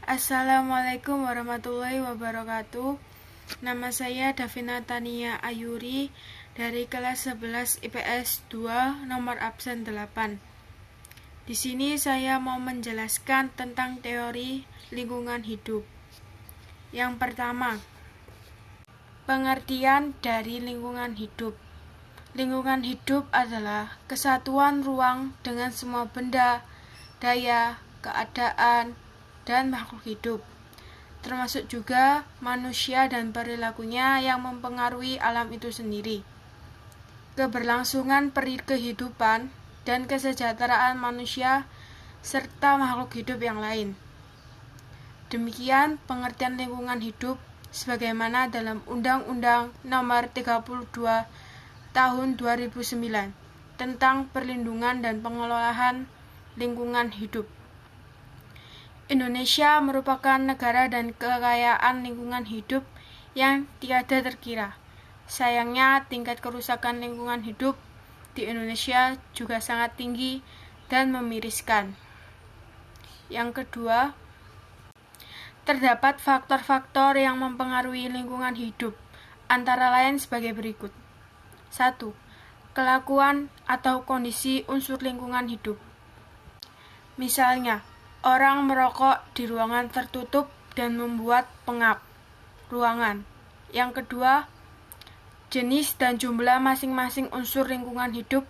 Assalamualaikum warahmatullahi wabarakatuh. Nama saya Davina Tania Ayuri dari kelas 11 IPS 2 nomor absen 8. Di sini saya mau menjelaskan tentang teori lingkungan hidup. Yang pertama, pengertian dari lingkungan hidup. Lingkungan hidup adalah kesatuan ruang dengan semua benda, daya, keadaan, dan makhluk hidup, termasuk juga manusia dan perilakunya yang mempengaruhi alam itu sendiri. Keberlangsungan kehidupan dan kesejahteraan manusia serta makhluk hidup yang lain. Demikian pengertian lingkungan hidup sebagaimana dalam Undang-Undang Nomor 32 Tahun 2009 tentang perlindungan dan pengelolaan lingkungan hidup. Indonesia merupakan negara dan kekayaan lingkungan hidup yang tiada terkira. Sayangnya, tingkat kerusakan lingkungan hidup di Indonesia juga sangat tinggi dan memiriskan. Yang kedua, terdapat faktor-faktor yang mempengaruhi lingkungan hidup, antara lain sebagai berikut. 1. Kelakuan atau kondisi unsur lingkungan hidup. Misalnya, orang merokok di ruangan tertutup dan membuat pengap ruangan. Yang kedua, jenis dan jumlah masing-masing unsur lingkungan hidup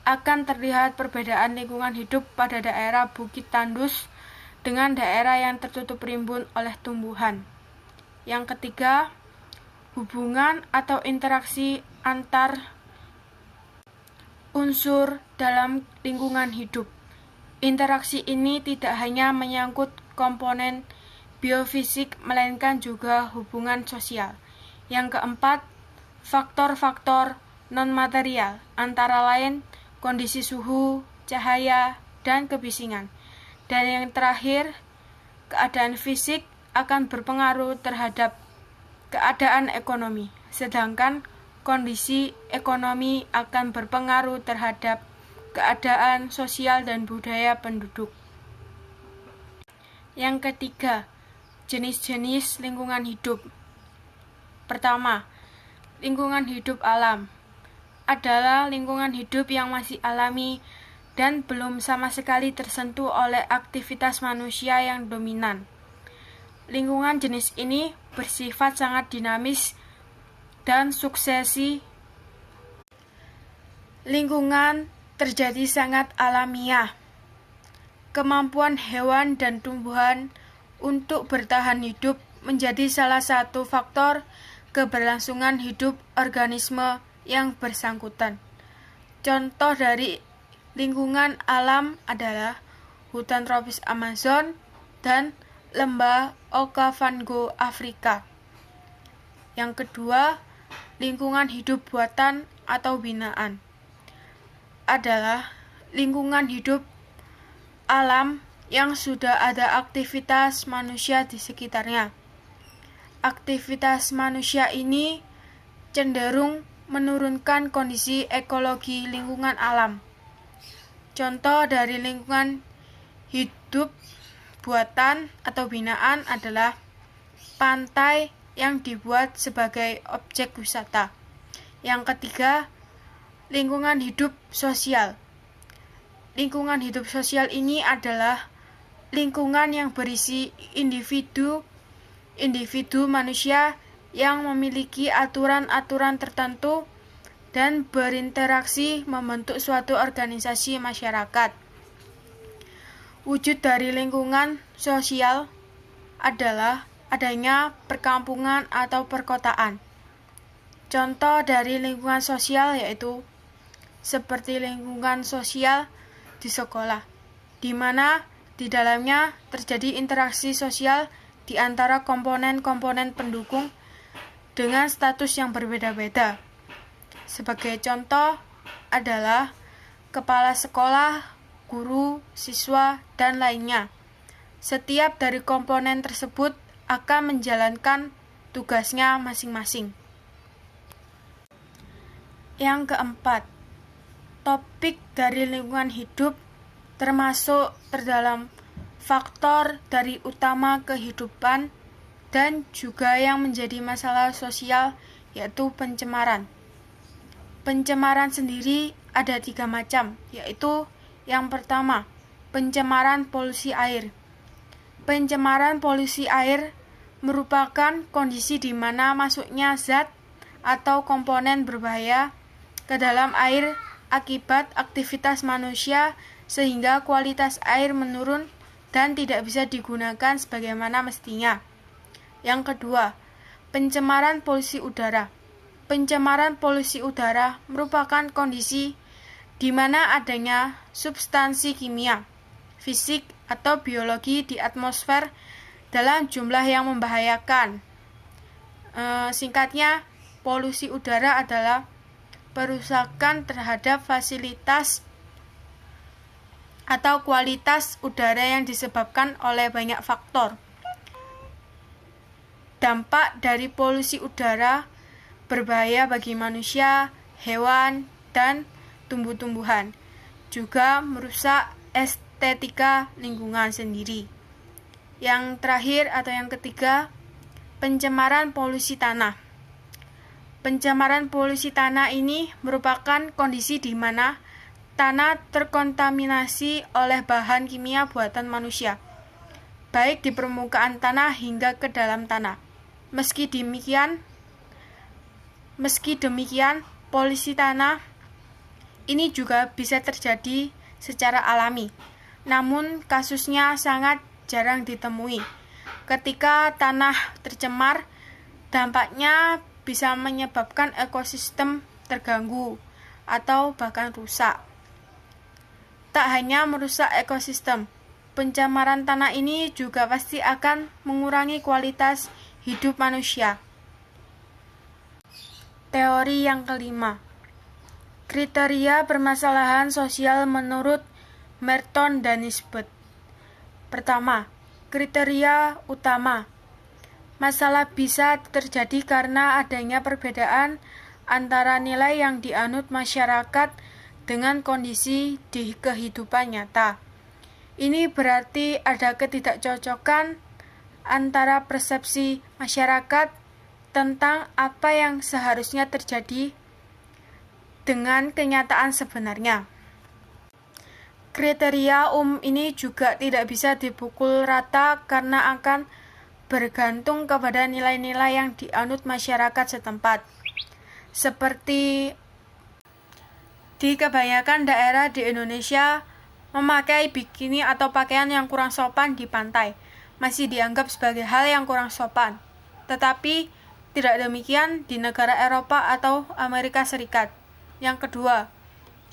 akan terlihat perbedaan lingkungan hidup pada daerah bukit tandus dengan daerah yang tertutup rimbun oleh tumbuhan. Yang ketiga, hubungan atau interaksi antar unsur dalam lingkungan hidup. Interaksi ini tidak hanya menyangkut komponen biofisik, melainkan juga hubungan sosial. Yang keempat, faktor-faktor non-material, antara lain kondisi suhu, cahaya, dan kebisingan. Dan yang terakhir, keadaan fisik akan berpengaruh terhadap keadaan ekonomi, sedangkan kondisi ekonomi akan berpengaruh terhadap keadaan sosial dan budaya penduduk. Yang ketiga, jenis-jenis lingkungan hidup. Pertama, lingkungan hidup alam adalah lingkungan hidup yang masih alami dan belum sama sekali tersentuh oleh aktivitas manusia yang dominan. Lingkungan jenis ini bersifat sangat dinamis dan suksesi lingkungan terjadi sangat alamiah. Kemampuan hewan dan tumbuhan untuk bertahan hidup menjadi salah satu faktor keberlangsungan hidup organisme yang bersangkutan. Contoh dari lingkungan alam adalah hutan tropis Amazon dan lembah Okavango Afrika. Yang kedua, lingkungan hidup buatan atau binaan adalah lingkungan hidup alam yang sudah ada aktivitas manusia di sekitarnya. Aktivitas manusia ini cenderung menurunkan kondisi ekologi lingkungan alam. Contoh dari lingkungan hidup buatan atau binaan adalah pantai yang dibuat sebagai objek wisata. Yang ketiga, lingkungan hidup sosial. Lingkungan hidup sosial ini adalah lingkungan yang berisi individu manusia yang memiliki aturan-aturan tertentu dan berinteraksi membentuk suatu organisasi masyarakat. Wujud dari lingkungan sosial adalah adanya perkampungan atau perkotaan. Contoh dari lingkungan sosial yaitu seperti lingkungan sosial di sekolah, di mana di dalamnya terjadi interaksi sosial di antara komponen-komponen pendukung dengan status yang berbeda-beda. Sebagai contoh adalah kepala sekolah, guru, siswa, dan lainnya. Setiap dari komponen tersebut akan menjalankan tugasnya masing-masing. Yang keempat, topik dari lingkungan hidup termasuk terdalam faktor dari utama kehidupan dan juga yang menjadi masalah sosial, yaitu pencemaran. Pencemaran sendiri ada 3 macam, yaitu yang pertama, pencemaran polusi air. Pencemaran polusi air merupakan kondisi di mana masuknya zat atau komponen berbahaya ke dalam air akibat aktivitas manusia sehingga kualitas air menurun dan tidak bisa digunakan sebagaimana mestinya. Yang kedua, pencemaran polusi udara. Pencemaran polusi udara merupakan kondisi di mana adanya substansi kimia, fisik, atau biologi di atmosfer dalam jumlah yang membahayakan. Singkatnya, polusi udara adalah perusakan terhadap fasilitas atau kualitas udara yang disebabkan oleh banyak faktor. Dampak dari polusi udara berbahaya bagi manusia, hewan, dan tumbuh-tumbuhan. Juga merusak estetika lingkungan sendiri. Yang terakhir atau yang ketiga, pencemaran polusi tanah. Pencemaran polusi tanah ini merupakan kondisi di mana tanah terkontaminasi oleh bahan kimia buatan manusia, baik di permukaan tanah hingga ke dalam tanah. Meski demikian, polusi tanah ini juga bisa terjadi secara alami, namun kasusnya sangat jarang ditemui. Ketika tanah tercemar, dampaknya bisa menyebabkan ekosistem terganggu atau bahkan rusak. Tak hanya merusak ekosistem, pencemaran tanah ini juga pasti akan mengurangi kualitas hidup manusia. Teori yang kelima, kriteria permasalahan sosial menurut Merton dan Nisbet. Pertama, kriteria utama. Masalah bisa terjadi karena adanya perbedaan antara nilai yang dianut masyarakat dengan kondisi di kehidupan nyata. Ini berarti ada ketidakcocokan antara persepsi masyarakat tentang apa yang seharusnya terjadi dengan kenyataan sebenarnya. Kriteria ini juga tidak bisa dipukul rata karena akan bergantung kepada nilai-nilai yang dianut masyarakat setempat. Seperti di kebanyakan daerah di Indonesia, memakai bikini atau pakaian yang kurang sopan di pantai masih dianggap sebagai hal yang kurang sopan. Tetapi tidak demikian di negara Eropa atau Amerika Serikat. Yang kedua,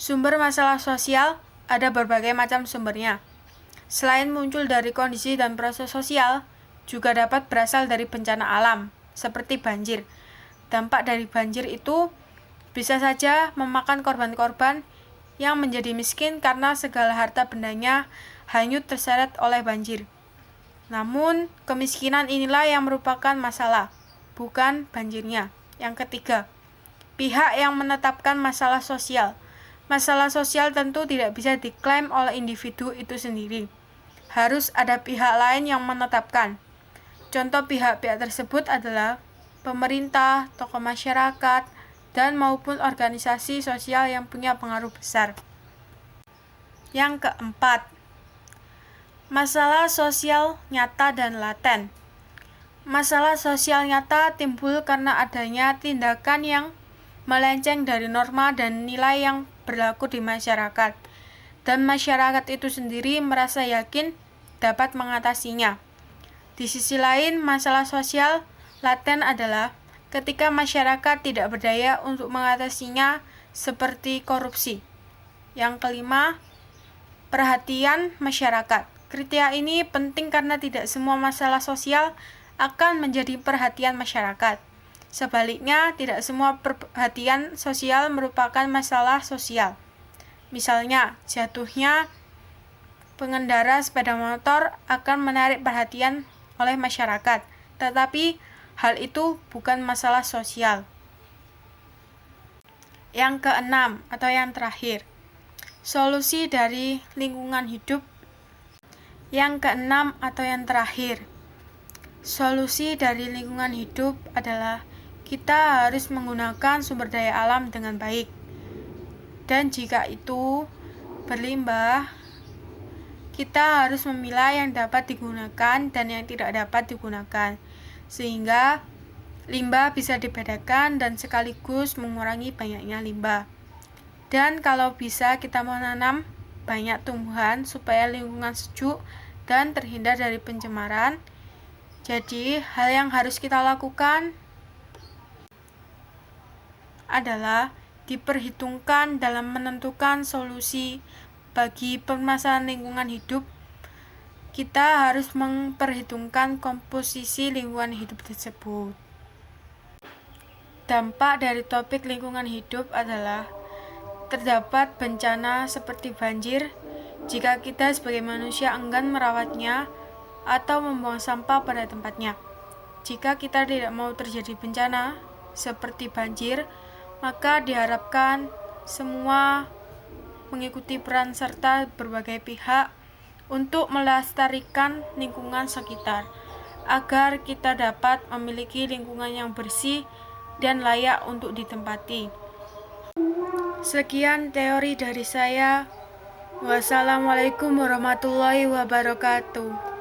sumber masalah sosial ada berbagai macam sumbernya. Selain muncul dari kondisi dan proses sosial, juga dapat berasal dari bencana alam, seperti banjir. Dampak dari banjir itu bisa saja memakan korban-korban yang menjadi miskin karena segala harta bendanya hanyut terseret oleh banjir. Namun, kemiskinan inilah yang merupakan masalah, bukan banjirnya. Yang ketiga, pihak yang menetapkan masalah sosial. Masalah sosial tentu tidak bisa diklaim oleh individu itu sendiri. Harus ada pihak lain yang menetapkan. Contoh pihak-pihak tersebut adalah pemerintah, tokoh masyarakat, dan maupun organisasi sosial yang punya pengaruh besar. Yang keempat, masalah sosial nyata dan laten. Masalah sosial nyata timbul karena adanya tindakan yang melenceng dari norma dan nilai yang berlaku di masyarakat, dan masyarakat itu sendiri merasa yakin dapat mengatasinya. Di sisi lain, masalah sosial laten adalah ketika masyarakat tidak berdaya untuk mengatasinya, seperti korupsi. Yang kelima, perhatian masyarakat. Kriteria ini penting karena tidak semua masalah sosial akan menjadi perhatian masyarakat. Sebaliknya, tidak semua perhatian sosial merupakan masalah sosial. Misalnya, jatuhnya pengendara sepeda motor akan menarik perhatian oleh masyarakat, tetapi hal itu bukan masalah sosial. Yang keenam atau yang terakhir, solusi dari lingkungan hidup. Yang keenam atau yang terakhir, solusi dari lingkungan hidup adalah kita harus menggunakan sumber daya alam dengan baik. Dan jika itu berlimbah, kita harus memilah yang dapat digunakan dan yang tidak dapat digunakan, sehingga limbah bisa dibedakan dan sekaligus mengurangi banyaknya limbah. Dan kalau bisa kita menanam banyak tumbuhan supaya lingkungan sejuk dan terhindar dari pencemaran. Jadi, hal yang harus kita lakukan adalah diperhitungkan dalam menentukan solusi bagi permasalahan lingkungan hidup. Kita harus memperhitungkan komposisi lingkungan hidup tersebut. Dampak dari topik lingkungan hidup adalah terdapat bencana seperti banjir jika kita sebagai manusia enggan merawatnya atau membuang sampah pada tempatnya. Jika kita tidak mau terjadi bencana seperti banjir, maka diharapkan semua mengikuti peran serta berbagai pihak untuk melestarikan lingkungan sekitar, agar kita dapat memiliki lingkungan yang bersih dan layak untuk ditempati. Sekian teori dari saya. Wassalamualaikum warahmatullahi wabarakatuh.